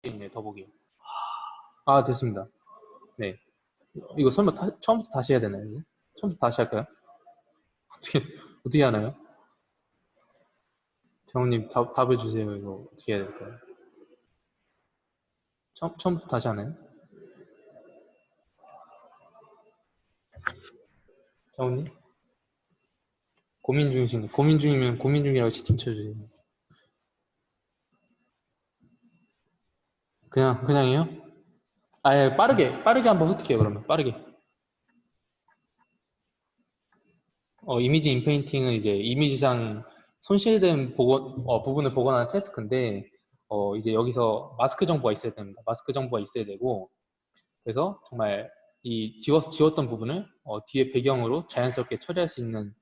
있네, 더보기. 아, 됐습니다. 네. 이거 설마 처음부터 다시 해야 되나요? 이거? 처음부터 다시 할까요? 어떻게, 어떻게 하나요? 정우님, 답을 주세요. 이거 어떻게 해야 될까요? 처음부터 다시 하나요? 정우님? 고민 중이면 고민 중이라고 채팅 쳐주세요. 그냥이요? 예, 빠르게 한번 훑을게요, 그러면. 빠르게. 이미지 인페인팅은 이제 이미지상 손실된 부분을 복원하는 태스크인데, 이제 여기서 마스크 정보가 있어야 됩니다. 마스크 정보가 있어야 되고, 그래서 정말 지웠던 부분을 뒤에 배경으로 자연스럽게 처리할 수 있는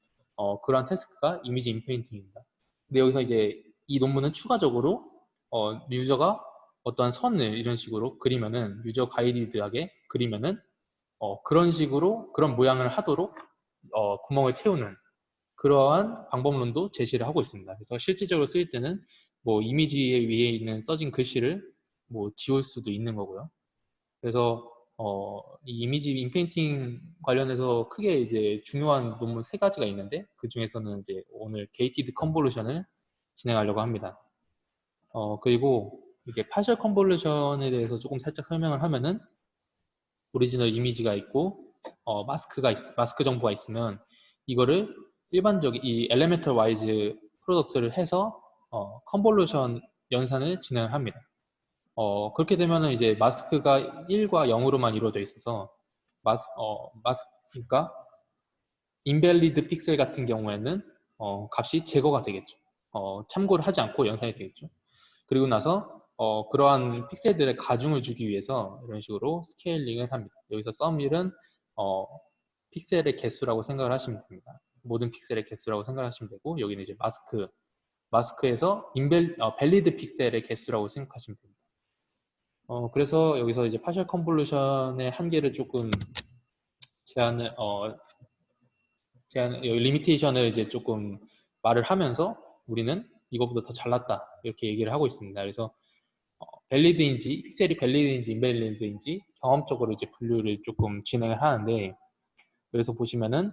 그러한 태스크가 이미지 인페인팅입니다. 근데 여기서 이제 이 논문은 추가적으로 유저가 어떠한 선을 이런 식으로 그리면은 유저 가이디드하게 그리면은 그런 식으로 그런 모양을 하도록 구멍을 채우는 그러한 방법론도 제시를 하고 있습니다. 그래서 실질적으로 쓰일 때는 뭐 이미지 위에 있는 써진 글씨를 뭐 지울 수도 있는 거고요. 그래서 이 이미지 인페인팅 관련해서 크게 이제 중요한 논문 세 가지가 있는데 그 중에서는 이제 오늘 게이티드 컨볼루션을 진행하려고 합니다. 그리고 이게 파셜 컨볼루션에 대해서 조금 살짝 설명을 하면은 오리지널 이미지가 있고 마스크 정보가 있으면 이거를 일반적인 이 엘레멘털 와이즈 프로덕트를 해서 컨볼루션 연산을 진행을 합니다. 그렇게 되면은 이제 마스크가 1과 0으로만 이루어져 있어서 그러니까 인밸리드 픽셀 같은 경우에는 값이 제거가 되겠죠. 참고를 하지 않고 연산이 되겠죠. 그리고 나서 그러한 픽셀들의 가중을 주기 위해서 이런 식으로 스케일링을 합니다. 여기서 썸1은 픽셀의 개수라고 생각을 하시면 됩니다. 모든 픽셀의 개수라고 생각하시면 되고 여기는 이제 마스크에서 밸리드 픽셀의 개수라고 생각하시면 됩니다. 그래서 여기서 이제 파셜 컨볼루션의 한계를 조금 제한을 리미테이션을 이제 조금 말을 하면서 우리는 이거보다 더 잘났다 이렇게 얘기를 하고 있습니다. 그래서 밸리드인지 픽셀이 밸리드인지 인밸리드인지 경험적으로 이제 분류를 조금 진행을 하는데 여기서 보시면은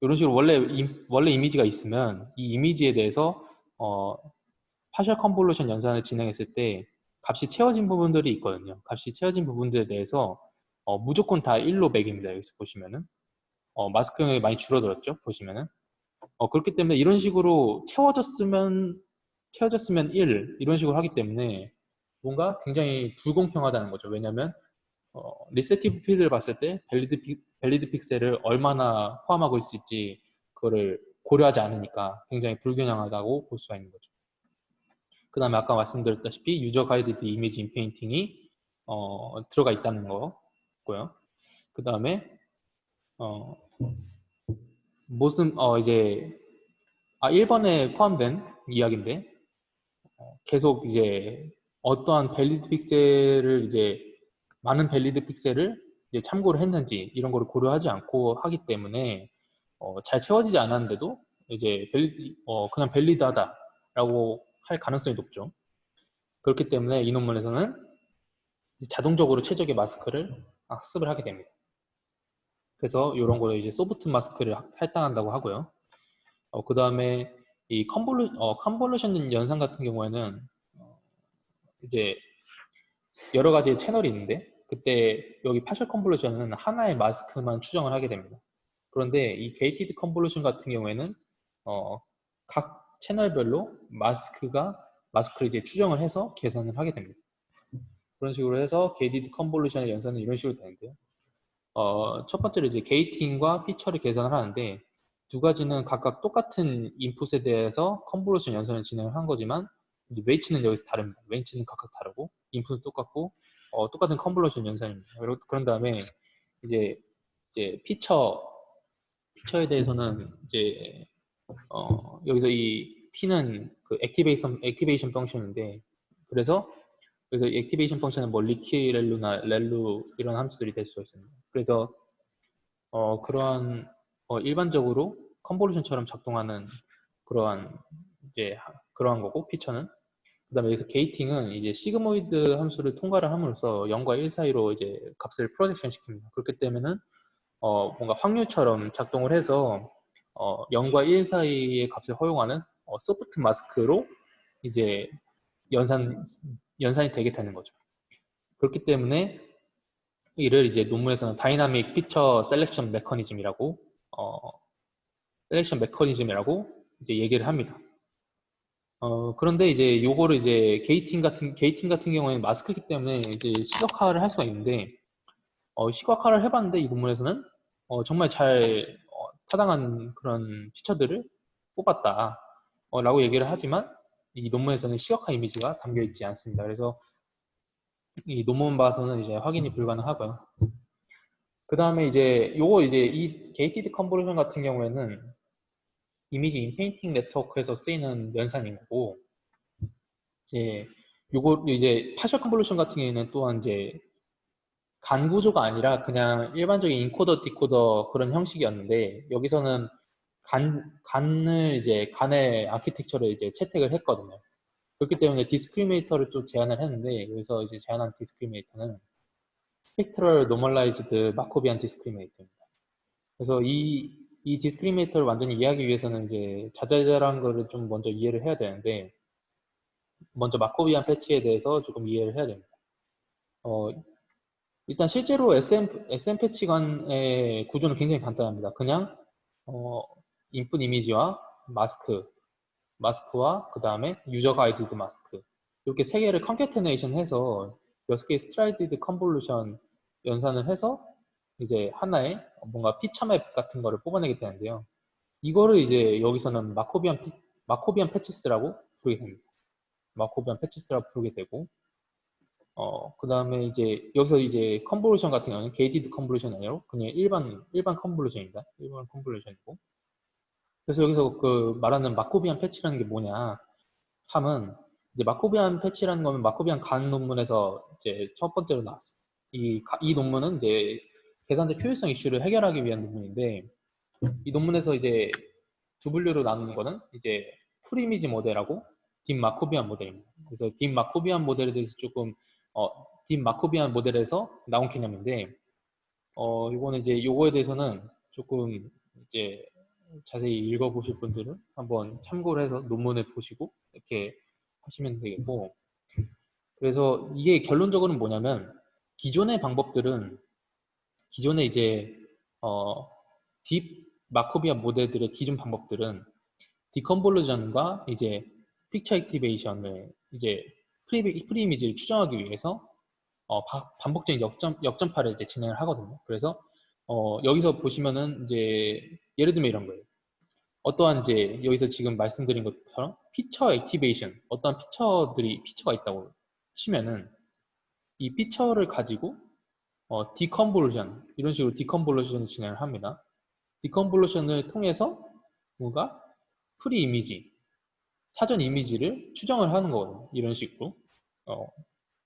이런 식으로 원래 이미지가 있으면 이 이미지에 대해서 파셜 컨볼루션 연산을 진행했을 때 값이 채워진 부분들이 있거든요. 값이 채워진 부분들에 대해서 무조건 다 1로 매깁니다. 여기서 보시면은 마스크형이 많이 줄어들었죠. 보시면은 그렇기 때문에 이런 식으로 채워졌으면 1 이런 식으로 하기 때문에 뭔가 굉장히 불공평하다는 거죠. 왜냐하면 리세티브 필드를 봤을 때 밸리드 픽셀을 얼마나 포함하고 있을지 그거를 고려하지 않으니까 굉장히 불균형하다고 볼 수가 있는 거죠. 그 다음에 아까 말씀드렸다시피 유저 가이드드 이미지 인페인팅이 들어가 있다는 거고요. 그 다음에 무슨 이제 1번에 포함된 이야기인데 계속 이제 어떠한 밸리드 픽셀을 이제 많은 밸리드 픽셀을 이제 참고를 했는지 이런 거를 고려하지 않고 하기 때문에 잘 채워지지 않았는데도 이제 그냥 밸리드하다라고 할 가능성이 높죠. 그렇기 때문에 이 논문에서는 자동적으로 최적의 마스크를 학습을 하게 됩니다. 그래서 이런 거를 이제 소프트 마스크를 할당한다고 하고요. 그 다음에 이 컨볼루션 연산 같은 경우에는 이제 여러 가지 채널이 있는데 그때 여기 파셜 컨볼루션은 하나의 마스크만 추정을 하게 됩니다. 그런데 이 게이티드 컨볼루션 같은 경우에는 각 채널별로 마스크를 이제 추정을 해서 계산을 하게 됩니다. 그런 식으로 해서 게이티드 컨볼루션의 연산은 이런 식으로 되는데요. 첫 번째로 이제 게이팅과 피처를 계산을 하는데 두 가지는 각각 똑같은 인풋에 대해서 컨볼루션 연산을 진행을 한 거지만 웨이츠는 여기서 다릅니다. 웨이츠는 각각 다르고 인풋은 똑같고 똑같은 컨볼루션 연산입니다. 그런 다음에 이제 피처에 대해서는 이제 여기서 이 P는 그 액티베이션 펑션인데 그래서 이 액티베이션 펑션은 뭐 리키 렐루나 렐루 이런 함수들이 될 수가 있습니다. 그래서 그러한 일반적으로 컨볼루션처럼 작동하는 그러한 이제 그러한 거고 피처는 그다음에 여기서 게이팅은 이제 시그모이드 함수를 통과를 함으로써 0과 1 사이로 이제 값을 프로젝션 시킵니다. 그렇기 때문에는 뭔가 확률처럼 작동을 해서 0과 1 사이의 값을 허용하는 소프트 마스크로 이제 연산이 되게 되는 거죠. 그렇기 때문에 이를 이제 논문에서는 다이나믹 피처 셀렉션 메커니즘이라고 이제 얘기를 합니다. 그런데 이제 요거를 이제 게이팅 같은 경우에는 마스크이기 때문에 이제 시각화를 할 수가 있는데, 시각화를 해봤는데 이 논문에서는 정말 잘 타당한 그런 피처들을 뽑았다 라고 얘기를 하지만, 이 논문에서는 시각화 이미지가 담겨 있지 않습니다. 그래서 이 논문 봐서는 이제 확인이 불가능하고요. 그 다음에 이제 요거 이제 이 게이티드 컨볼루션 같은 경우에는 이미지 인페인팅 네트워크에서 쓰이는 연산인 거고, 이제 요거 이제 파셜 컨볼루션 같은 경우에는 또한 이제 간 구조가 아니라 그냥 일반적인 인코더 디코더 그런 형식이었는데, 여기서는 간의 아키텍처를 이제 채택을 했거든요. 그렇기 때문에 디스크리미네이터를 또 제안을 했는데, 여기서 이제 제안한 디스크리미네이터는 스펙트럴 노멀라이즈드 마코비안 디스크리미네이터입니다. 그래서 이 디스크리미네이터를 완전히 이해하기 위해서는 이제 자잘자잘한 거를 좀 먼저 이해를 해야 되는데, 먼저 마코비안 패치에 대해서 조금 이해를 해야 됩니다. 일단 실제로 SM 패치 간의 구조는 굉장히 간단합니다. 그냥 인풋 이미지와 마스크와 그 다음에 유저 가이드드 마스크, 이렇게 세 개를 컨캐테네이션 해서 6개의 스트라이디드 컨볼루션 연산을 해서 이제 하나의 뭔가 피처 맵 같은 거를 뽑아내게 되는데요. 이거를 이제 여기서는 마코비안 패치스라고 부르게 됩니다. 마코비안 패치스라고 부르게 되고, 그 다음에 이제 여기서 이제 컨볼루션 같은 경우는 게이티드 컨볼루션이 아니라 그냥 일반 컨볼루션입니다. 일반 컨볼루션이고. 그래서 여기서 그 말하는 마코비안 패치라는 게 뭐냐 하면, 이제 마코비안 패치라는 거는 마코비안 간 논문에서 이제 첫 번째로 나왔습니다. 이 논문은 이제 계산적 효율성 이슈를 해결하기 위한 논문인데, 이 논문에서 이제 두 분류로 나누는 거는 이제 풀이미지 모델하고 딥 마코비안 모델입니다. 그래서 딥 마코비안 모델에 대해서 조금 딥 마코비안 모델에서 나온 개념인데, 이거는 이제 요거에 대해서는 조금 이제 자세히 읽어보실 분들은 한번 참고를 해서 논문을 보시고 이렇게 하시면 되겠고, 그래서 이게 결론적으로는 뭐냐면, 기존의 방법들은 기존의 이제 딥 마코비안 모델들의 기존 방법들은 디컨볼루션과 이제 픽처 액티베이션을 이제 프리이미지를 추정하기 위해서 반복적인 역전파를 이제 진행을 하거든요. 그래서 여기서 보시면은 이제 예를 들면 이런 거예요. 어떠한 이제 여기서 지금 말씀드린 것처럼 피처 액티베이션, 어떠한 피처가 있다고 치면은 이 피처를 가지고 디컨볼루션, 이런 식으로 디컨볼루션을 진행을 합니다. 디컨볼루션을 통해서 뭔가 프리 이미지, 사전 이미지를 추정을 하는 거거든요. 이런 식으로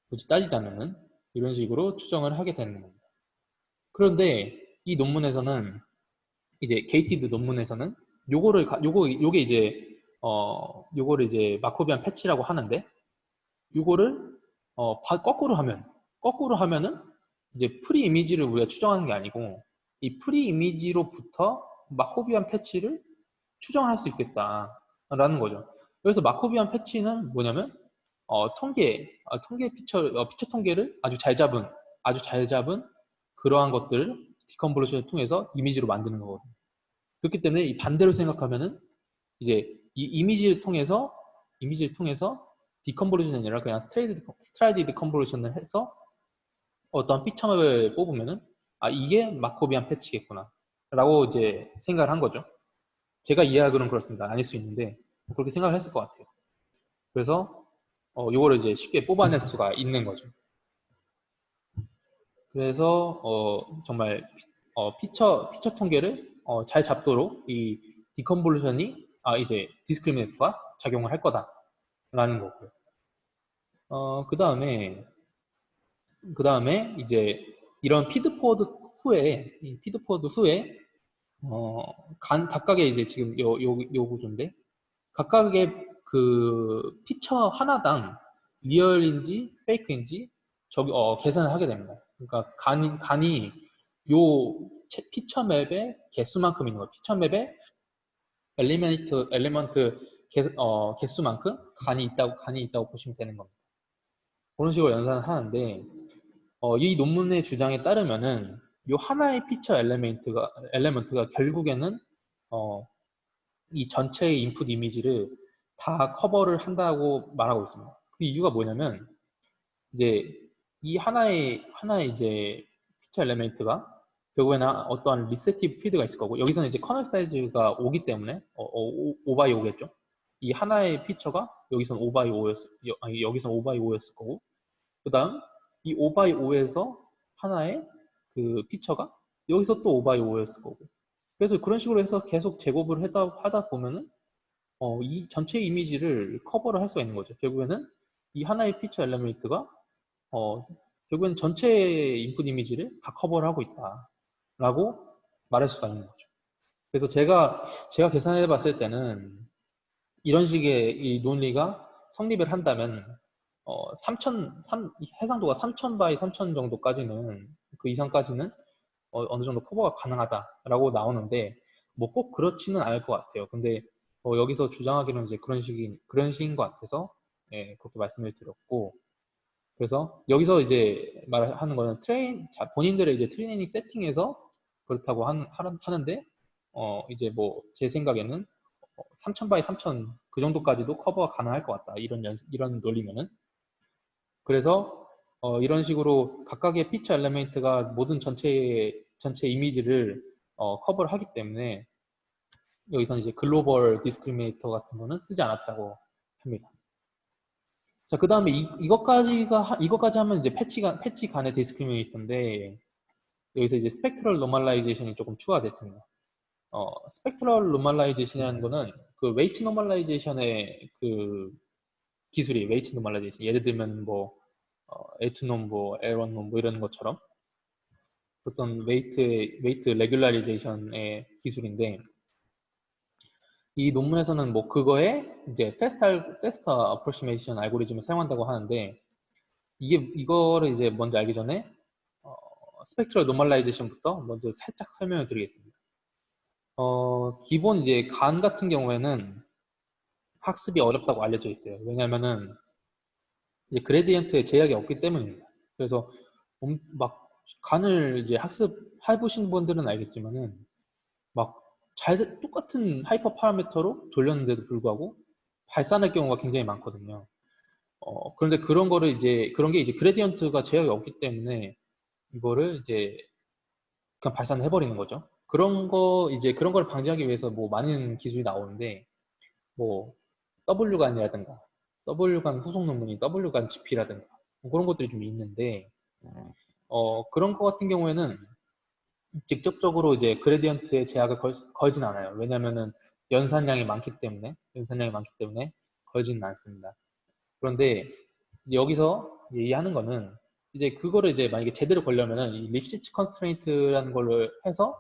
굳이 따지자면은 이런 식으로 추정을 하게 되는 겁니다. 그런데 이 논문에서는 이제 게이티드 논문에서는 요게 이제 요거를 이제 마코비안 패치라고 하는데, 요거를 거꾸로 하면은 이제 프리 이미지를 우리가 추정하는 게 아니고 이 프리 이미지로부터 마코비안 패치를 추정할 수 있겠다라는 거죠. 그래서 마코비안 패치는 뭐냐면 통계 피처 통계를 아주 잘 잡은 그러한 것들을 디컨볼루션을 통해서 이미지로 만드는 거거든요. 그렇기 때문에 이 반대로 생각하면은 이제 이 이미지를 통해서 디컨볼루션이 아니라 그냥 스트라이디드 컨볼루션을 해서 어떤 피처맵을 뽑으면은 이게 마코비안 패치겠구나 라고 이제 생각을 한 거죠. 제가 이해하기로는 그렇습니다. 아닐 수 있는데 그렇게 생각을 했을 것 같아요. 그래서 요거를 이제 쉽게 뽑아낼 수가 있는 거죠. 그래서 정말 피처 통계를 잘 잡도록 이 디컨볼루션이 이제 디스크리미네이터가 작용을 할 거다라는 거고요. 그 다음에 이제 이런 피드포워드 후에 각각의 이제 지금 요 구조인데, 각각의 그 피처 하나당 리얼인지 페이크인지 계산을 하게 됩니다. 그러니까 간이 요 피처 맵의 개수만큼 있는 거예요. 피처 맵의 엘리먼트 개수만큼 간이 있다고 보시면 되는 겁니다. 그런 식으로 연산을 하는데 이 논문의 주장에 따르면은 요 하나의 피처 엘리먼트가 결국에는 이 전체의 인풋 이미지를 다 커버를 한다고 말하고 있습니다. 그 이유가 뭐냐면 이제 이 하나의 이제 피처 엘리먼트가 결국에는 어떠한 리세티브 필드가 있을 거고, 여기서는 이제 커널 사이즈가 5기 때문에 5 by 5겠죠. 이 하나의 피처가 여기서는 5 by 5였 여기서는 5 by 5였을 거고, 그다음 이 5 by 5에서 하나의 그 피처가 여기서 또 5 by 5였을 거고. 그래서 그런 식으로 해서 계속 제곱을 하다 보면은 이 전체 이미지를 커버를 할 수가 있는 거죠. 결국에는 이 하나의 피처 엘리먼트가 결국에는 전체 인풋 이미지를 다 커버를 하고 있다라고 말할 수가 있는 거죠. 그래서 제가 계산해 봤을 때는 이런 식의 이 논리가 성립을 한다면 3,000 해상도가 3,000 바이 3,000 정도까지는, 그 이상까지는 어느 정도 커버가 가능하다라고 나오는데, 뭐 꼭 그렇지는 않을 것 같아요. 근데 여기서 주장하기로는 이제 그런 식인 것 같아서 그렇게 말씀을 드렸고, 그래서 여기서 이제 말하는 거는 본인들의 이제 트레이닝 세팅에서 그렇다고 하는데, 이제 뭐 제 생각에는 3,000 바이 3,000 그 정도까지도 커버가 가능할 것 같다. 이런 논리면은. 그래서 이런 식으로 각각의 피처 엘리먼트가 모든 전체 이미지를 커버를 하기 때문에 여기서는 이제 글로벌 디스크리미네이터 같은 거는 쓰지 않았다고 합니다. 자, 그 다음에 이것까지 하면 이제 패치 간의 디스크리미네이터인데, 여기서 이제 스펙트럴 노멀라이제이션이 조금 추가됐습니다. 스펙트럴 노멀라이제이션이라는 거는 그 웨이트 노멀라이제이션의 그 기술이 웨이트 노멀라이제이션. 예를 들면 뭐 에투놈, 뭐 에런놈 뭐 이런 것처럼 어떤 웨이트 레귤라리제이션의 기술인데, 이 논문에서는 뭐 그거에 이제 페스터 어프로시메이션 알고리즘을 사용한다고 하는데, 이거를 이제 먼저 알기 전에 스펙트럴 노멀라이제이션부터 먼저 살짝 설명을 드리겠습니다. 기본 이제 간 같은 경우에는 학습이 어렵다고 알려져 있어요. 왜냐면은 이제 그레디언트에 제약이 없기 때문입니다. 그래서 막 간을 이제 학습해 보신 분들은 알겠지만은 막 똑같은 하이퍼 파라미터로 돌렸는데도 불구하고 발산할 경우가 굉장히 많거든요. 그런데 그런 게 이제 그레디언트가 제약이 없기 때문에 이거를 이제 그냥 발산해 버리는 거죠. 그런 걸 방지하기 위해서 뭐 많은 기술이 나오는데, 뭐 W간이라든가 W간 후속 논문이 W간 GP라든가 뭐 그런 것들이 좀 있는데, 그런 거 같은 경우에는 직접적으로 이제 그레디언트에 제약을 걸진 않아요. 왜냐면은 연산량이 많기 때문에 걸지는 않습니다. 그런데 이제 여기서 얘기하는 거는 이제 그거를 이제 만약에 제대로 걸려면은 이 립시츠 컨스트레인트라는 걸로 해서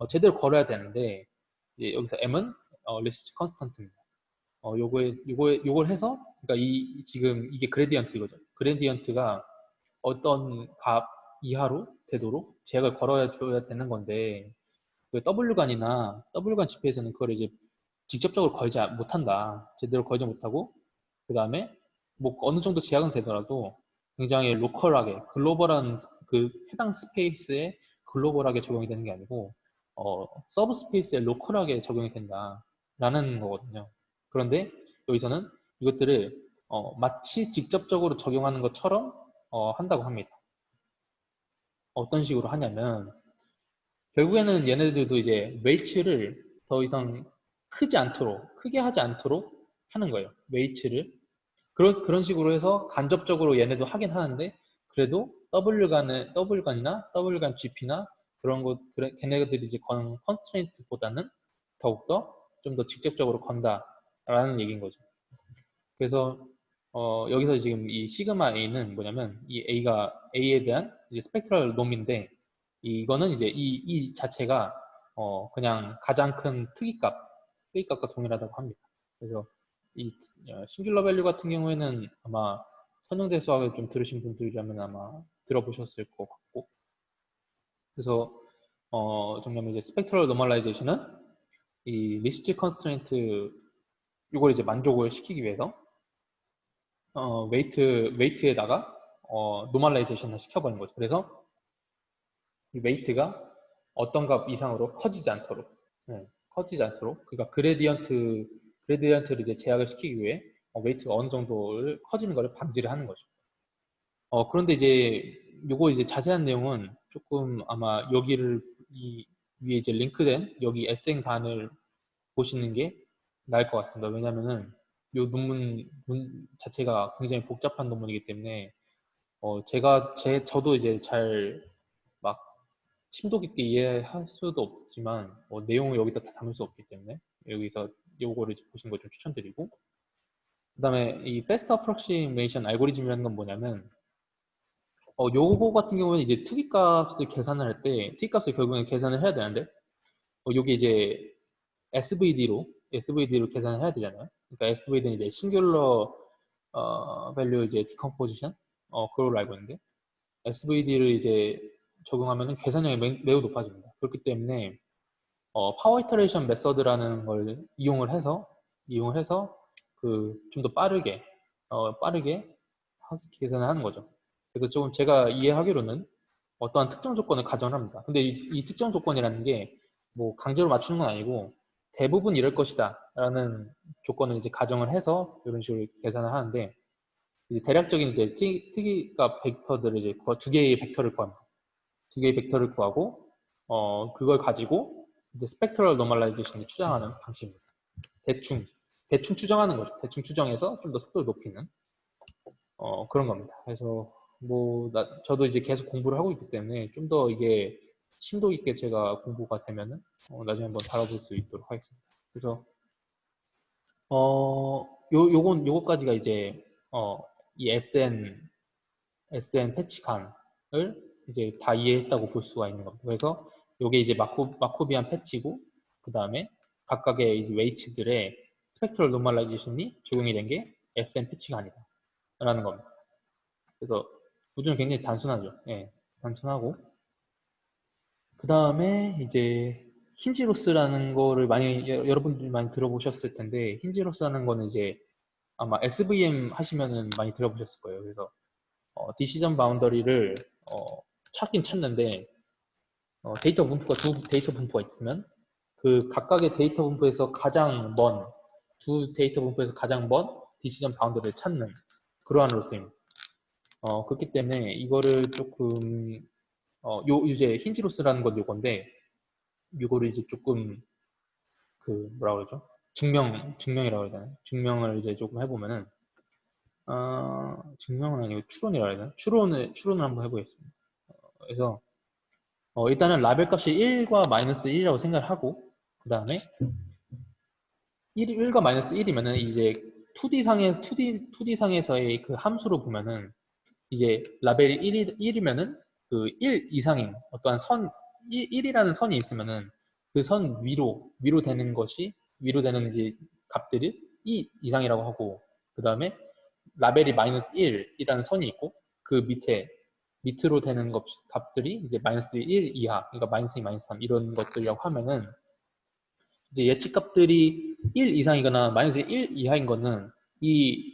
제대로 걸어야 되는데, 이제 여기서 M은 립시츠 컨스턴트입니다. 요걸 해서, 그러니까 지금 이게 그레디언트 이거죠. 그레디언트가 어떤 값 이하로 되도록 제약을 걸어줘야 되는 건데, 그 W간 GP에서는 그걸 이제 직접적으로 걸지 못한다. 제대로 걸지 못하고, 그 다음에 뭐 어느 정도 제약은 되더라도 굉장히 로컬하게, 글로벌한 그 해당 스페이스에 글로벌하게 적용이 되는 게 아니고 서브 스페이스에 로컬하게 적용이 된다라는 거거든요. 그런데 여기서는 이것들을 마치 직접적으로 적용하는 것처럼 한다고 합니다. 어떤 식으로 하냐면, 결국에는 얘네들도 이제 웨이츠를 더 이상 크게 하지 않도록 하는 거예요. 웨이츠를. 그런 식으로 해서 간접적으로 얘네도 하긴 하는데, 그래도 W간이나 W간 GP나 걔네들이 이제 건 컨스트레인트보다는 더욱더 좀 더 직접적으로 건다라는 얘기인 거죠. 그래서 여기서 지금 이 시그마 A는 뭐냐면, 이 A에 대한 이제 스펙트럴 놈인데, 이거는 이제 이 자체가 그냥 가장 큰 특이값과 동일하다고 합니다. 그래서 이 싱귤러 밸류 같은 경우에는 아마 선형대 수학을 좀 들으신 분들이라면 아마 들어보셨을 것 같고, 그래서 정말 이제 스펙트럴 노멀라이제이션은 이 리스트 컨스트레인트 이걸 이제 만족을 시키기 위해서 웨이트에다가 노멀라이제이션을 시켜버린 거죠. 그래서 이 웨이트가 어떤 값 이상으로 커지지 않도록, 커지지 않도록, 그러니까 그레디언트를 이제 제약을 시키기 위해 웨이트가 어느 정도를 커지는 것을 방지를 하는 거죠. 그런데 이제 요거 이제 자세한 내용은 조금 아마 여기를 이 위에 이제 링크된 여기 에센 간을 보시는 게 나을 것 같습니다. 왜냐면은 요 논문 자체가 굉장히 복잡한 논문이기 때문에 저도 이제 잘 막 심도 깊게 이해할 수도 없지만 내용을 여기다 다 담을 수 없기 때문에 여기서 요거를 이제 보시는 걸 좀 추천드리고, 그다음에 이 Fast Approximation 알고리즘이라는 건 뭐냐면 요거 같은 경우는 이제 특이값을 계산을 할 때 특이값을 결국엔 계산을 해야 되는데 요게 이제 SVD로 계산을 해야 되잖아요. 그러니까 SVD는 이제 싱귤러 밸류 이제 디컴포지션 그걸로 알고 있는데 SVD를 이제 적용하면은 계산량이 매우 높아집니다. 그렇기 때문에 파워 이터레이션 메서드라는 걸 이용을 해서 그 좀 더 빠르게 계산을 하는 거죠. 그래서 조금 제가 이해하기로는 어떠한 특정 조건을 가정을 합니다. 근데 이 특정 조건이라는 게 뭐 강제로 맞추는 건 아니고 대부분 이럴 것이다 라는 조건을 이제 가정을 해서 이런 식으로 계산을 하는데, 이제 대략적인 이제 특이값 벡터들을 이제 두 개의 벡터를 구합니다. 두 개의 벡터를 구하고 그걸 가지고 이제 스펙트럴 노멀라이제이션을 추정하는 방식입니다. 대충 추정하는 거죠. 대충 추정해서 좀 더 속도를 높이는 그런 겁니다. 그래서 저도 이제 계속 공부를 하고 있기 때문에 좀 더 이게 심도 있게 제가 공부가 되면은 나중에 한번 다뤄볼 수 있도록 하겠습니다. 그래서 요거까지가 이제 이 SN 패치 칸을 이제 다 이해했다고 볼 수가 있는 겁니다. 그래서 요게 이제 마코비안 패치고, 그 다음에 각각의 이제 웨이츠들의 스펙트럴 노멀라이제이션이 적용이 된 게 SN 패치가 아니다 라는 겁니다. 그래서 구조는 굉장히 단순하죠. 예, 단순하고, 그 다음에 이제 힌지로스라는 거를 여러분들이 많이 들어보셨을 텐데, 힌지로스라는 거는 이제 아마 SVM 하시면은 많이 들어보셨을 거예요. 그래서 디시전 바운더리를 찾긴 찾는데 두 데이터 분포가 있으면 그 각각의 데이터 분포에서 두 데이터 분포에서 가장 먼 디시전 바운더리를 찾는 그러한 로스입니다. 그렇기 때문에 이거를 조금 이제 힌지로스라는 건 요건데, 이거를 이제 조금 그 뭐라 그러죠? 증명이라고 해야 되나? 증명을 이제 조금 해보면은 증명은 아니고 추론이라고 해야 되나? 추론을 한번 해보겠습니다. 그래서 일단은 라벨 값이 1과 마이너스 1이라고 생각을 하고, 그 다음에 1과 마이너스 1이면은 이제 2D 상에서의 그 함수로 보면은 이제 라벨이 1이면은 그 1 이상인 어떠한 1이라는 선이 있으면은 그 선 위로 되는 이제 값들이 2 이상이라고 하고, 그 다음에 라벨이 마이너스 1이라는 선이 있고 그 밑으로 되는 값들이 이제 마이너스 1 이하, 그러니까 마이너스 2, 마이너스 3 이런 것들이라고 하면은 이제 예측값들이 1 이상이거나 마이너스 1 이하인 거는 이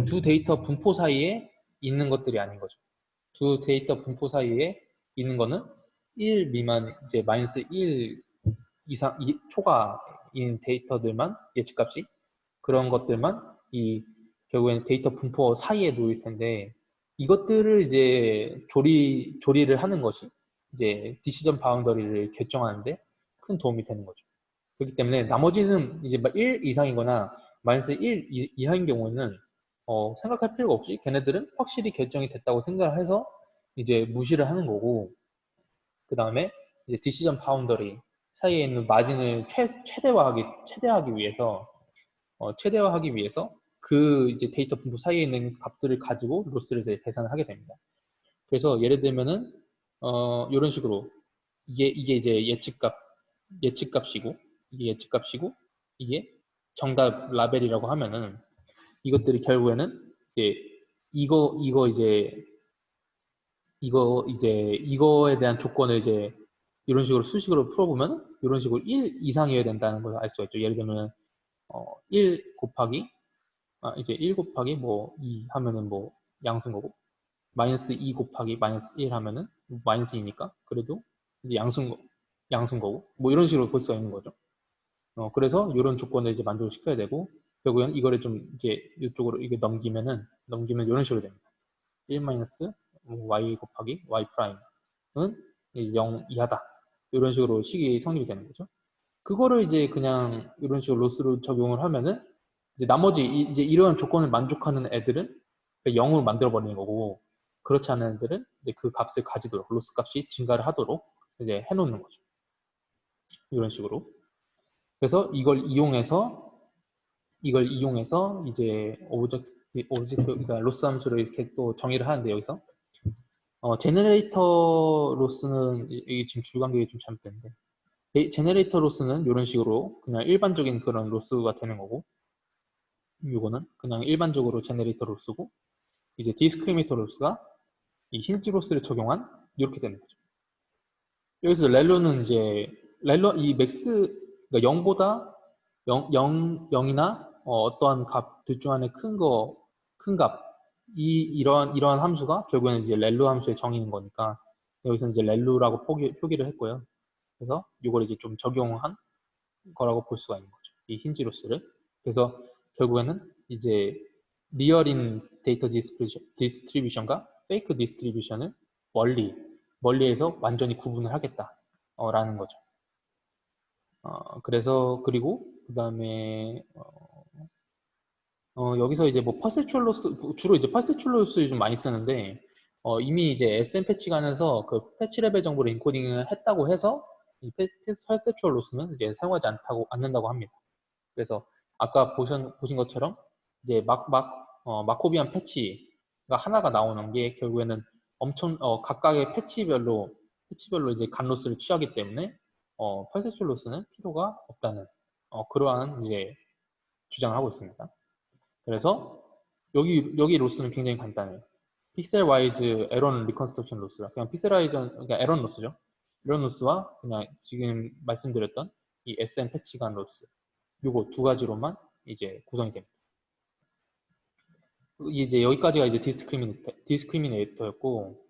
두 데이터 분포 사이에 있는 것들이 아닌 거죠. 두 데이터 분포 사이에 있는 거는 1 미만, 이제 마이너스 1 이상, 초과인 데이터들만 예측값이 그런 것들만 결국에는 데이터 분포 사이에 놓일 텐데, 이것들을 이제 조리를 하는 것이 이제 디시전 바운더리를 결정하는데 큰 도움이 되는 거죠. 그렇기 때문에 나머지는 이제 1 이상이거나 마이너스 1 이하인 경우에는 생각할 필요가 없이 걔네들은 확실히 결정이 됐다고 생각을 해서 이제 무시를 하는 거고, 그 다음에 이제 디시전 바운더리 사이에 있는 마진을 최대화하기 위해서 그 이제 데이터 분포 사이에 있는 값들을 가지고 로스를 이제 계산을 하게 됩니다. 그래서 예를 들면은 이런 식으로 이게 이제 예측값이고 이게 정답 라벨이라고 하면은 이것들이 결국에는 이제 이거에 대한 조건을 이제 이런 식으로 수식으로 풀어보면 이런 식으로 1 이상이어야 된다는 걸 알 수가 있죠. 예를 들면 1 곱하기 이제 1 곱하기 뭐 2 하면은 뭐 양수인 거고 마이너스 2 곱하기 마이너스 1 하면은 마이너스 2니까 그래도 이제 양수인 거고 뭐 이런 식으로 볼 수가 있는 거죠. 그래서 이런 조건을 이제 만족을 시켜야 되고 결국엔 이거를 좀 이제 이쪽으로 이게 넘기면 이런 식으로 됩니다. 1 마이너스 y 곱하기 y 프라임은 0 이하다. 이런 식으로 식이 성립이 되는 거죠. 그거를 이제 그냥 이런 식으로 로스로 적용을 하면은 이제 나머지 이제 이러한 조건을 만족하는 애들은 0으로 만들어 버리는 거고 그렇지 않은 애들은 이제 그 값을 가지도록 로스 값이 증가를 하도록 이제 해놓는 거죠. 이런 식으로. 그래서 이걸 이용해서 이제 오브젝트 그러니까 로스 함수를 이렇게 또 정의를 하는데 여기서 제너레이터 로스는 이게 지금 줄간격이 좀 잘못됐는데 제너레이터 로스는 이런 식으로 그냥 일반적인 그런 로스가 되는 거고 이거는 그냥 일반적으로 제너레이터 로스고 이제 디스크리미네이터 로스가 이 힌지 로스를 적용한 이렇게 되는 거죠. 여기서 렐로는 이제 렐로 이 맥스 그러니까 0보다 0이나 어떠한 값들 중 안에 큰 값, 이러한 함수가 결국에는 이제 렐루 함수의 정의인 거니까 여기서 이제 렐루라고 표기를 했고요. 그래서 이걸 이제 좀 적용한 거라고 볼 수가 있는 거죠. 이 힌지로스를. 그래서 결국에는 이제 리얼인 데이터 디스트리뷰션과 페이크 디스트리뷰션을 멀리에서 완전히 구분을 하겠다라는 거죠. 그래서 그리고 그 다음에 여기서 이제 뭐 퍼세츄얼 로스 주로 이제 퍼세츄얼 로스를 좀 많이 쓰는데 이미 이제 SM 패치가 하면서 그 패치 레벨 정보를 인코딩을 했다고 해서 이 퍼세츄얼 로스는 이제 사용하지 않는다고 합니다. 그래서 아까 보신 것처럼 이제 마코비안 패치가 하나가 나오는 게 결국에는 엄청 각각의 패치별로 이제 간 로스를 취하기 때문에 퍼세츄얼 로스는 필요가 없다는 그러한 이제 주장을 하고 있습니다. 그래서 여기 로스는 굉장히 간단해요. 픽셀 와이즈 에런 리컨스트럭션 로스라 그냥 픽셀 와이즈 그러니까 에런 로스죠. 에런 로스와 그냥 지금 말씀드렸던 이 SN 패치간 로스 요거 두 가지로만 이제 구성이 됩니다. 이제 여기까지가 이제 디스크리미네이터였고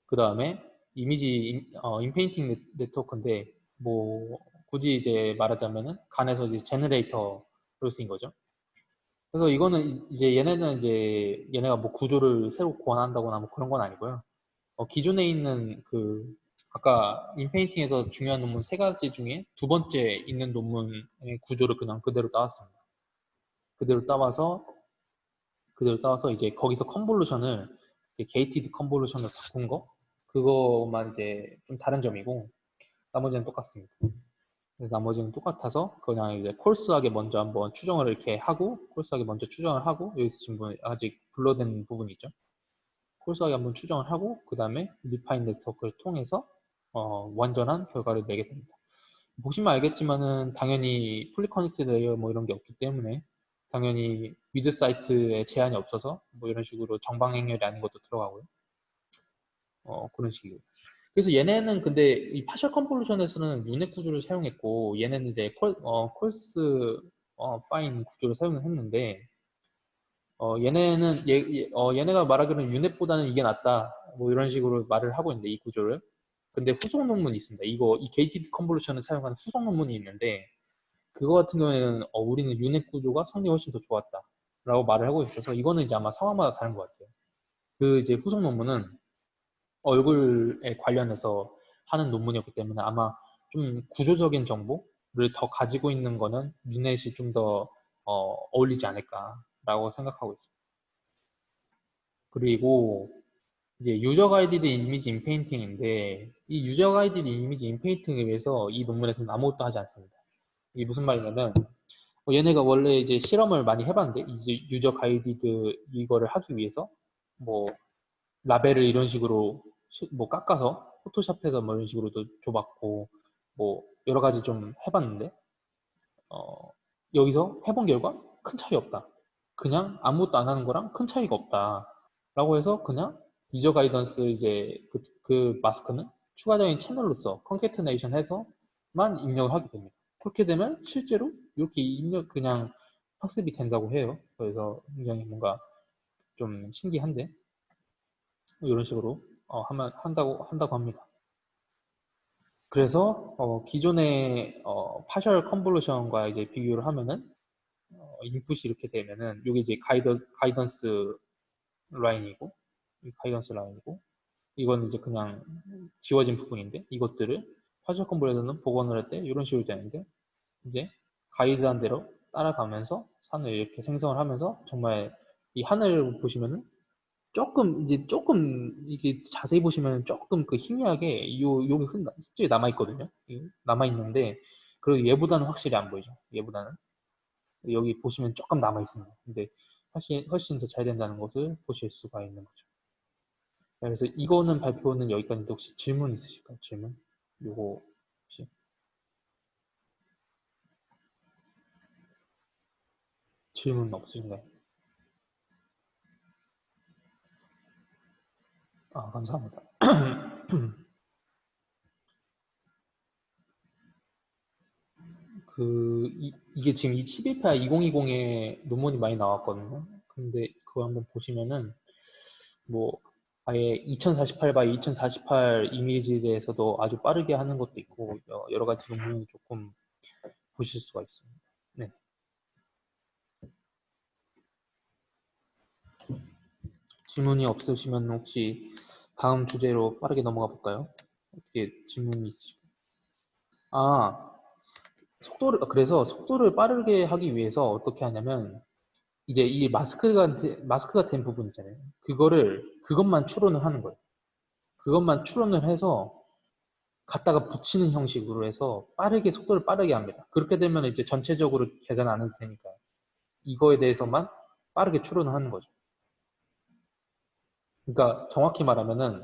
그 다음에 이미지 인페인팅 네트워크인데 뭐 굳이 이제 말하자면은 간에서 이제 제너레이터 로스인 거죠. 그래서 이거는 이제 얘네가 뭐 구조를 새로 고안한다거나 뭐 그런 건 아니고요. 기존에 있는 그 아까 인페인팅에서 중요한 논문 세 가지 중에 두 번째 있는 논문의 구조를 그냥 그대로 따왔습니다. 그대로 따와서 이제 거기서 컨볼루션을 게이티드 컨볼루션을 바꾼 거 그거만 이제 좀 다른 점이고 나머지는 똑같습니다. 그래서 나머지는 똑같아서 그냥 이제 콜스하게 먼저 한번 추정을 이렇게 하고 여기서 지금 아직 블러된 부분이 있죠. 콜스하게 한번 추정을 하고 그 다음에 리파인 네트워크를 통해서 완전한 결과를 내게 됩니다. 보시면 알겠지만은 당연히 풀리 커넥티드 레이어 뭐 이런 게 없기 때문에 당연히 미드 사이트에 제한이 없어서 뭐 이런 식으로 정방 행렬이 아닌 것도 들어가고요. 그런 식이고. 그래서 얘네는 근데 이 파셜 컨볼루션에서는 유넷 구조를 사용했고 얘네는 이제 콜스 파인 구조를 사용을 했는데 얘네가 말하기로는 유넷보다는 이게 낫다 뭐 이런 식으로 말을 하고 있는데 이 구조를 근데 후속 논문이 있습니다. 이 게이티드 컨볼루션을 사용한 후속 논문이 있는데 그거 같은 경우에는 우리는 유넷 구조가 성능이 훨씬 더 좋았다 라고 말을 하고 있어서 이거는 이제 아마 상황마다 다른 것 같아요. 그 이제 후속 논문은 얼굴에 관련해서 하는 논문이었기 때문에 아마 좀 구조적인 정보를 더 가지고 있는 거는 유넷이 좀 더 어울리지 않을까라고 생각하고 있습니다. 그리고 이제 유저 가이디드 이미지 인페인팅인데 이 유저 가이디드 이미지 인페인팅에 대해서 이 논문에서는 아무것도 하지 않습니다. 이게 무슨 말이냐면 얘네가 원래 이제 실험을 많이 해봤는데 이제 유저 가이디드 이거를 하기 위해서 뭐 라벨을 이런 식으로 뭐 깎아서 포토샵해서 뭐 이런 식으로도 줘봤고 뭐 여러 가지 좀 해봤는데 여기서 해본 결과 큰 차이 없다. 그냥 아무것도 안 하는 거랑 큰 차이가 없다. 라고 해서 그냥 유저 가이던스 이제 그 마스크는 추가적인 채널로서 컨캐트네이션 해서만 입력을 하게 됩니다. 그렇게 되면 실제로 이렇게 입력 그냥 학습이 된다고 해요. 그래서 굉장히 뭔가 좀 신기한데 이런 식으로 하면 한다고 합니다. 그래서 기존의 파셜 컨볼루션과 이제 비교를 하면은 인풋이 이렇게 되면은 이게 이제 가이던스 라인이고 이 가이던스 라인이고 이건 이제 그냥 지워진 부분인데 이것들을 파셜 컨볼루션은 복원을 할 때 이런 식으로 되는데 이제 가이드한 대로 따라가면서 산을 이렇게 생성을 하면서 정말 이 하늘 보시면은 조금 이게 자세히 보시면 조금 그 희미하게 요게 흙집이 남아 있거든요. 남아 있는데 그리고 얘보다는 확실히 안 보이죠. 얘보다는 여기 보시면 조금 남아 있습니다. 근데 훨씬 더 잘 된다는 것을 보실 수가 있는 거죠. 그래서 이거는 발표는 여기까지인데 혹시 질문 있으실까요? 질문? 요거 혹시 질문 없으신가요? 아, 감사합니다. 이게 지금 이 11파 2020에 논문이 많이 나왔거든요. 근데 그거 한번 보시면은 뭐 아예 2048 by 2048 이미지에 대해서도 아주 빠르게 하는 것도 있고 여러 가지 논문을 조금 보실 수가 있습니다. 네. 질문이 없으시면 혹시 다음 주제로 빠르게 넘어가 볼까요? 어떻게 질문이 있으실까요? 아, 그래서 속도를 빠르게 하기 위해서 어떻게 하냐면 이제 이 마스크가 된 부분 있잖아요. 그것만 추론을 하는 거예요. 그것만 추론을 해서 갖다가 붙이는 형식으로 해서 속도를 빠르게 합니다. 그렇게 되면 이제 전체적으로 계산 안 해도 되니까 이거에 대해서만 빠르게 추론을 하는 거죠. 그러니까 정확히 말하면은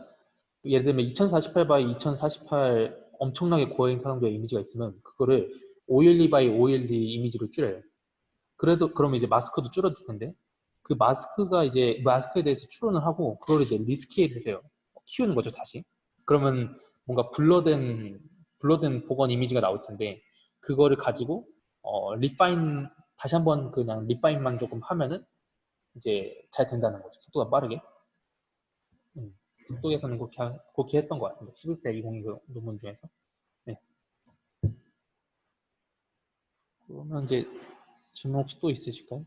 예를 들면 2048 by 2048 엄청나게 고해상도의 이미지가 있으면 그거를 512 by 512 이미지로 줄여요. 그러면 이제 마스크도 줄어들 텐데 그 마스크에 대해서 추론을 하고 그걸 이제 리스케일을 해요. 키우는 거죠, 다시. 그러면 뭔가 블러된 복원 이미지가 나올 텐데 그거를 가지고 다시 한번 그냥 리파인만 조금 하면은 이제 잘 된다는 거죠. 속도가 빠르게. 속도에서는 그렇게 했던 것 같습니다. 11대 20 논문 중에서. 네. 그러면 이제 질문 혹시 또 있으실까요?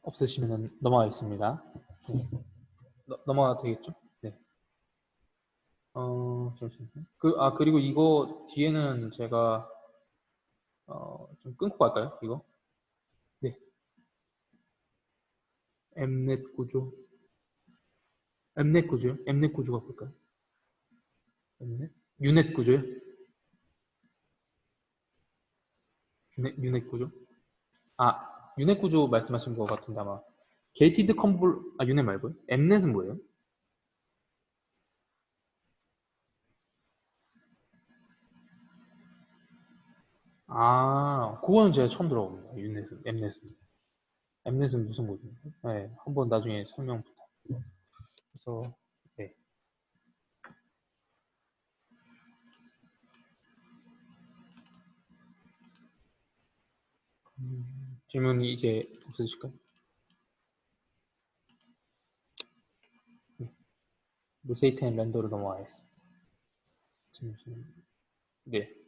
없으시면 넘어가겠습니다. 네. 넘어가도 되겠죠? 네. 잠시만요. 그리고 이거 뒤에는 제가, 좀 끊고 갈까요? 이거? 네. 엠넷 구조. 엠넷 구조요? 엠넷 구조가 볼까요? 엠넷? 유넷 구조요? 유넷 구조? 아, 유넷 구조 말씀하신 것 같은데 아마. 유넷 말고요? 엠넷은 뭐예요? 그거는 제가 처음 들어봅니다. 엠넷은. 엠넷은 무슨 거죠? 네, 한번 나중에 설명 부탁. 그래서, 네. 질문이 이제 없으실까요? 네. 로세이트 앤 렌더로 넘어가겠습니다. 잠시만요. 네.